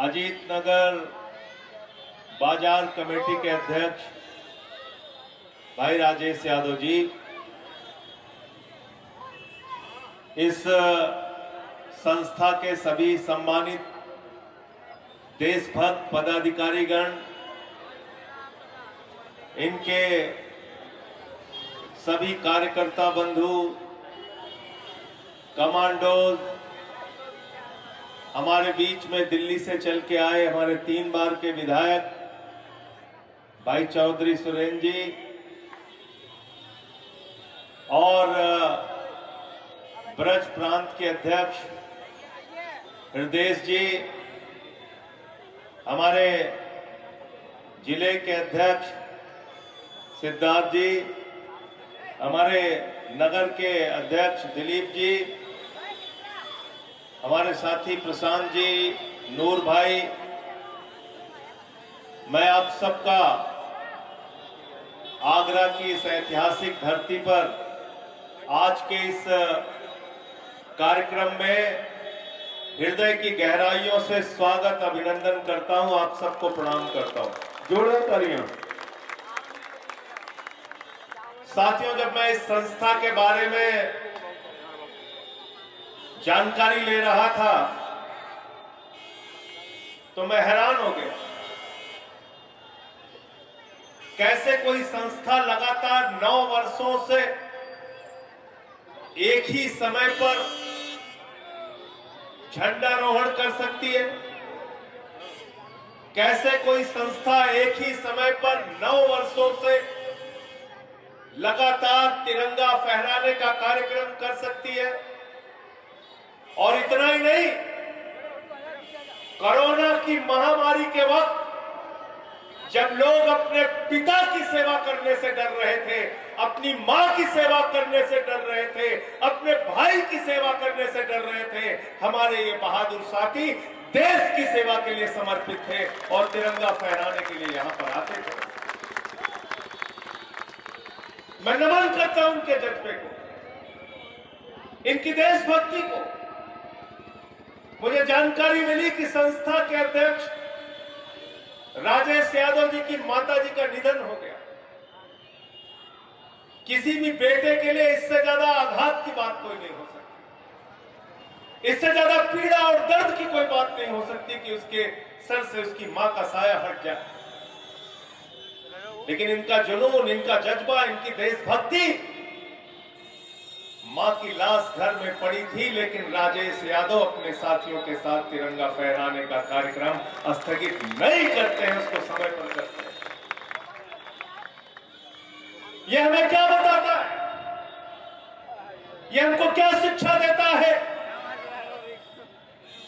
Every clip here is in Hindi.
अजीत नगर बाजार कमेटी के अध्यक्ष भाई राजेश यादव जी, इस संस्था के सभी सम्मानित देशभक्त पदाधिकारीगण, इनके सभी कार्यकर्ता बंधु, कमांडोज, हमारे बीच में दिल्ली से चल के आए हमारे 3 बार के विधायक भाई चौधरी सुरेंद्र जी और ब्रज प्रांत के अध्यक्ष हृदय जी, हमारे जिले के अध्यक्ष सिद्धार्थ जी, हमारे नगर के अध्यक्ष दिलीप जी, हमारे साथी प्रशांत जी, नूर भाई, मैं आप सबका आगरा की इस ऐतिहासिक धरती पर आज के इस कार्यक्रम में हृदय की गहराइयों से स्वागत अभिनंदन करता हूं। आप सबको प्रणाम करता हूं। जोड़ो तालियां। साथियों, जब मैं इस संस्था के बारे में जानकारी ले रहा था तो मैं हैरान हो गया। कैसे कोई संस्था लगातार 9 वर्षों से एक ही समय पर झंडारोहण कर सकती है? कैसे कोई संस्था एक ही समय पर 9 वर्षों से लगातार तिरंगा फहराने का कार्यक्रम कर सकती है? और इतना ही नहीं, कोरोना की महामारी के वक्त जब लोग अपने पिता की सेवा करने से डर रहे थे, अपनी मां की सेवा करने से डर रहे थे, अपने भाई की सेवा करने से डर रहे थे, हमारे ये बहादुर साथी देश की सेवा के लिए समर्पित थे और तिरंगा फहराने के लिए यहां पर आते थे। मैं नमन करता हूं उनके जज्बे को, इनकी देशभक्ति को। मुझे जानकारी मिली कि संस्था के अध्यक्ष राजेश यादव जी की माताजी का निधन हो गया। किसी भी बेटे के लिए इससे ज्यादा आघात की बात कोई नहीं हो सकती, इससे ज्यादा पीड़ा और दर्द की कोई बात नहीं हो सकती कि उसके सर से उसकी मां का साया हट जाए। लेकिन इनका जुनून, इनका जज्बा, इनकी देशभक्ति, मां की लाश घर में पड़ी थी लेकिन राजेश यादव अपने साथियों के साथ तिरंगा फहराने का कार्यक्रम स्थगित नहीं करते हैं, उसको समय पर करते हैं। यह हमें क्या बताता है? यह हमको क्या शिक्षा देता है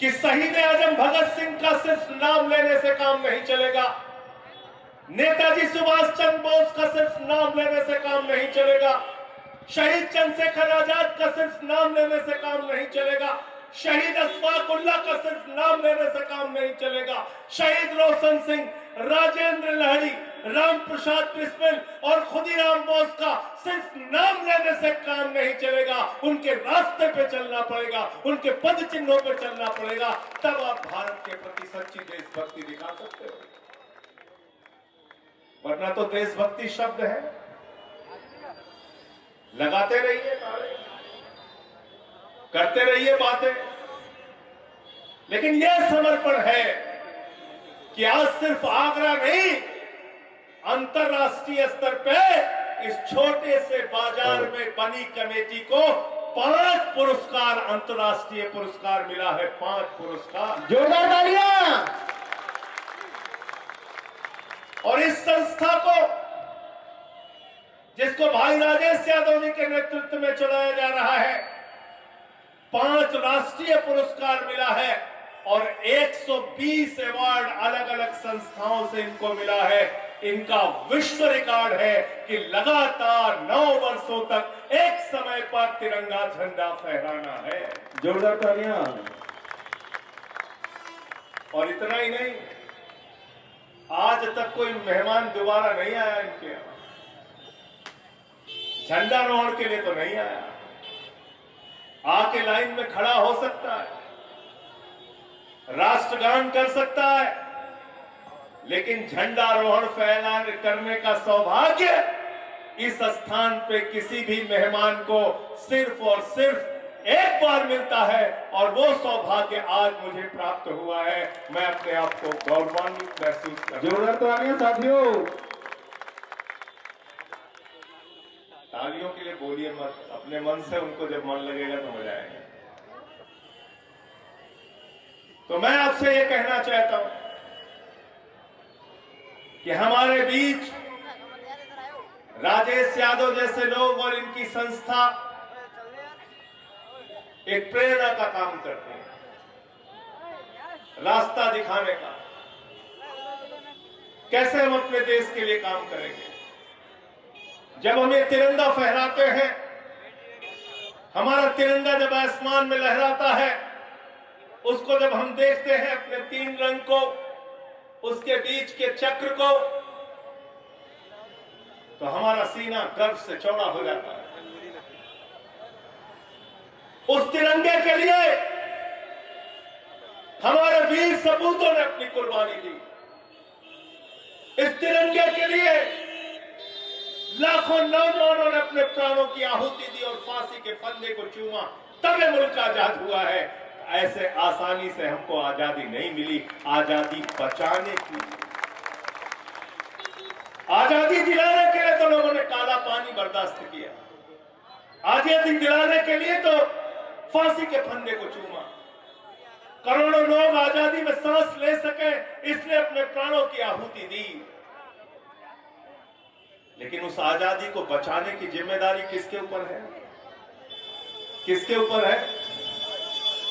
कि शहीद आजम भगत सिंह का सिर्फ नाम लेने से काम नहीं चलेगा, नेताजी सुभाष चंद्र बोस का सिर्फ नाम लेने से काम नहीं चलेगा, शहीद चंद्रशेखर आजाद का सिर्फ नाम लेने से काम नहीं चलेगा, शहीद अशफाक उल्लाह का सिर्फ नाम लेने से काम नहीं चलेगा, शहीद रोशन सिंह, राजेंद्र लहरी, राम प्रसाद बिस्मिल और खुदीराम बोस का सिर्फ नाम लेने से काम नहीं चलेगा। उनके रास्ते पे चलना पड़ेगा, उनके पद चिन्हों पे चलना पड़ेगा, तब आप भारत के प्रति सच्ची देशभक्ति दिखा सकते हो। वरना तो देशभक्ति शब्द है, लगाते रहिए नारे, करते रहिए बातें, लेकिन यह समर्पण है कि आज सिर्फ आगरा नहीं, अंतरराष्ट्रीय स्तर पे इस छोटे से बाजार में बनी कमेटी को 5 पुरस्कार, अंतरराष्ट्रीय पुरस्कार मिला है। 5 पुरस्कार, जोरदार तालियां। और इस संस्था को, जिसको भाई राजेश यादव जी के नेतृत्व में चलाया जा रहा है, 5 राष्ट्रीय पुरस्कार मिला है और 120 अवार्ड अलग अलग संस्थाओं से इनको मिला है। इनका विश्व रिकॉर्ड है कि लगातार 9 वर्षों तक एक समय पर तिरंगा झंडा फहराना है। जोरदार तालियां। और इतना ही नहीं, आज तक कोई मेहमान दोबारा नहीं आया इनके यहां, झंडारोहण के लिए तो नहीं आया। आके लाइन में खड़ा हो सकता है, राष्ट्रगान कर सकता है, लेकिन झंडारोहण फैलान करने का सौभाग्य इस स्थान पे किसी भी मेहमान को सिर्फ और सिर्फ एक बार मिलता है, और वो सौभाग्य आज मुझे प्राप्त हुआ है। मैं अपने आप को गौरवान्वित महसूस करता हूं। जोरदार तालियां साथियों। तालियों के लिए बोलिए मत, अपने मन से उनको जब मन लगेगा तो मजा आएगा। तो मैं आपसे ये कहना चाहता हूं कि हमारे बीच राजेश यादव जैसे लोग और इनकी संस्था एक प्रेरणा का काम करते हैं, रास्ता दिखाने का, कैसे हम अपने देश के लिए काम करेंगे। जब हम ये तिरंगा फहराते हैं, हमारा तिरंगा जब आसमान में लहराता है, उसको जब हम देखते हैं अपने 3 रंग को, उसके बीच के चक्र को, तो हमारा सीना गर्व से चौड़ा हो जाता है। उस तिरंगे के लिए हमारे वीर सपूतों ने अपनी कुर्बानी दी। इस तिरंगे के लिए लाखों नौजवानों ने अपने प्राणों की आहुति दी और फांसी के फंदे को चूमा, तब ये मुल्क आजाद हुआ है। ऐसे आसानी से हमको आजादी नहीं मिली, आजादी बचाने की, आजादी दिलाने के लिए तो लोगों ने काला पानी बर्दाश्त किया, आजादी दिलाने के लिए तो फांसी के फंदे को चूमा। करोड़ों लोग आजादी में सांस ले सके इसलिए अपने प्राणों की आहुति दी, लेकिन उस आजादी को बचाने की जिम्मेदारी किसके ऊपर है? किसके ऊपर है?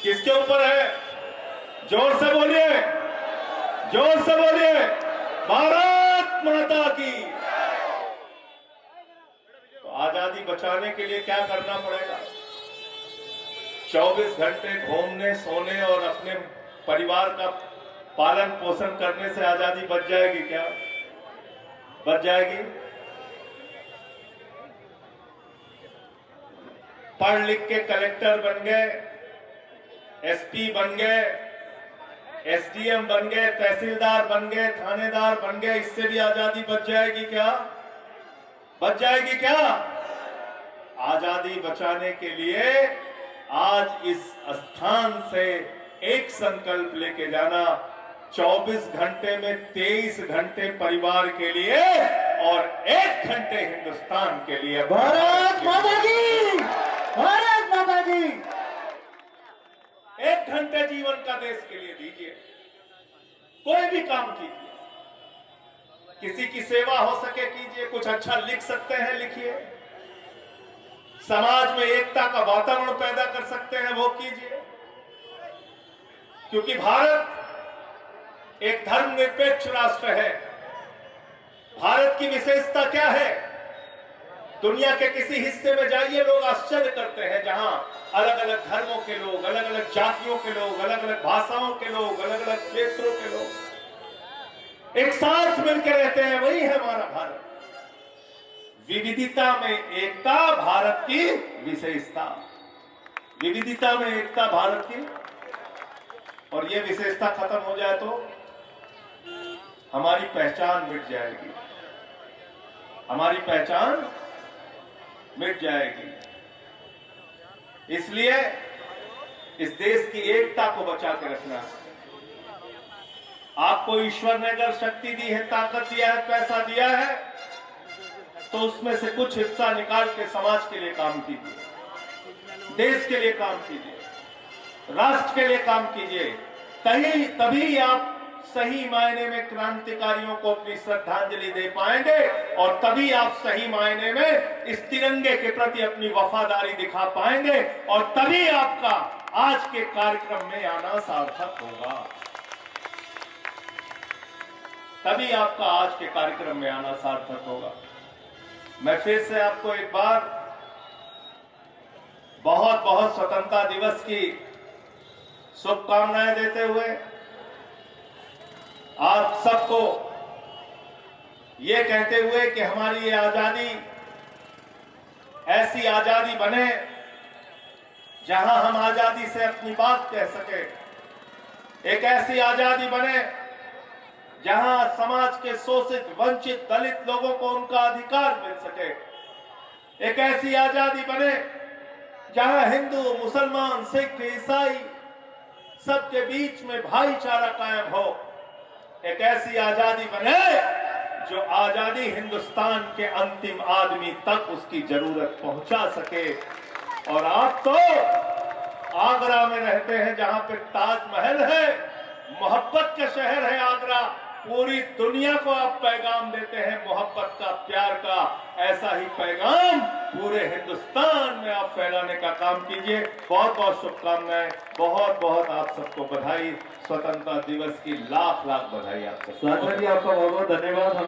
किसके ऊपर है? जोर से बोलिए, जोर से बोलिए, भारत माता की। तो आजादी बचाने के लिए क्या करना पड़ेगा? 24 घंटे घूमने, सोने और अपने परिवार का पालन पोषण करने से आजादी बच जाएगी क्या? बच जाएगी? पढ़ लिख के कलेक्टर बन गए, एसपी बन गए, एसडीएम बन गए, तहसीलदार बन गए, थानेदार बन गए, इससे भी आजादी बच जाएगी क्या? बच जाएगी क्या? आजादी बचाने के लिए आज इस स्थान से एक संकल्प लेके जाना, 24 घंटे में 23 घंटे परिवार के लिए और 1 घंटे हिंदुस्तान के लिए। भारत माता की, भारत माता की। 1 घंटे जीवन का देश के लिए दीजिए, कोई भी काम कीजिए, किसी की सेवा हो सके कीजिए, कुछ अच्छा लिख सकते हैं लिखिए, समाज में एकता का वातावरण पैदा कर सकते हैं वो कीजिए, क्योंकि भारत एक धर्मनिरपेक्ष राष्ट्र है। भारत की विशेषता क्या है? दुनिया के किसी हिस्से में जाइए, लोग आश्चर्य करते हैं, जहां अलग अलग धर्मों के लोग, अलग अलग जातियों के लोग, अलग अलग भाषाओं के लोग, अलग अलग क्षेत्रों के लोग एक साथ मिलकर रहते हैं। वही है हमारा भारत। विविधता में एकता भारत की विशेषता, विविधता में एकता भारत की। और ये विशेषता खत्म हो जाए तो हमारी पहचान मिट जाएगी, हमारी पहचान मिट जाएगी। इसलिए इस देश की एकता को बचा के रखना है। आपको ईश्वर ने अगर शक्ति दी है, ताकत दिया है, पैसा दिया है, तो उसमें से कुछ हिस्सा निकाल के समाज के लिए काम कीजिए, देश के लिए काम कीजिए, राष्ट्र के लिए काम कीजिए। तभी आप सही मायने में क्रांतिकारियों को अपनी श्रद्धांजलि दे पाएंगे, और तभी आप सही मायने में इस तिरंगे के प्रति अपनी वफादारी दिखा पाएंगे, और तभी आपका आज के कार्यक्रम में आना सार्थक होगा। तभी आपका आज के कार्यक्रम में आना सार्थक होगा। मैं फिर से आपको एक बार बहुत बहुत स्वतंत्रता दिवस की शुभकामनाएं देते हुए आप सबको ये कहते हुए कि हमारी ये आजादी ऐसी आजादी बने जहां हम आजादी से अपनी बात कह सके, एक ऐसी आजादी बने जहां समाज के शोषित वंचित दलित लोगों को उनका अधिकार मिल सके। एक ऐसी आजादी बने जहां हिंदू मुसलमान सिख ईसाई सबके बीच में भाईचारा कायम हो। एक ऐसी आजादी बने जो आजादी हिंदुस्तान के अंतिम आदमी तक उसकी जरूरत पहुंचा सके। और आप तो आगरा में रहते हैं जहां पे ताजमहल है, मोहब्बत का शहर है आगरा। पूरी दुनिया को आप पैगाम देते हैं मोहब्बत का, प्यार का। ऐसा ही पैगाम पूरे हिंदुस्तान में आप फैलाने का काम कीजिए। बहुत बहुत शुभकामनाएं, बहुत बहुत आप सबको बधाई। स्वतंत्रता दिवस की लाख लाख बधाई आप सबको। जी आपका बहुत बहुत धन्यवाद।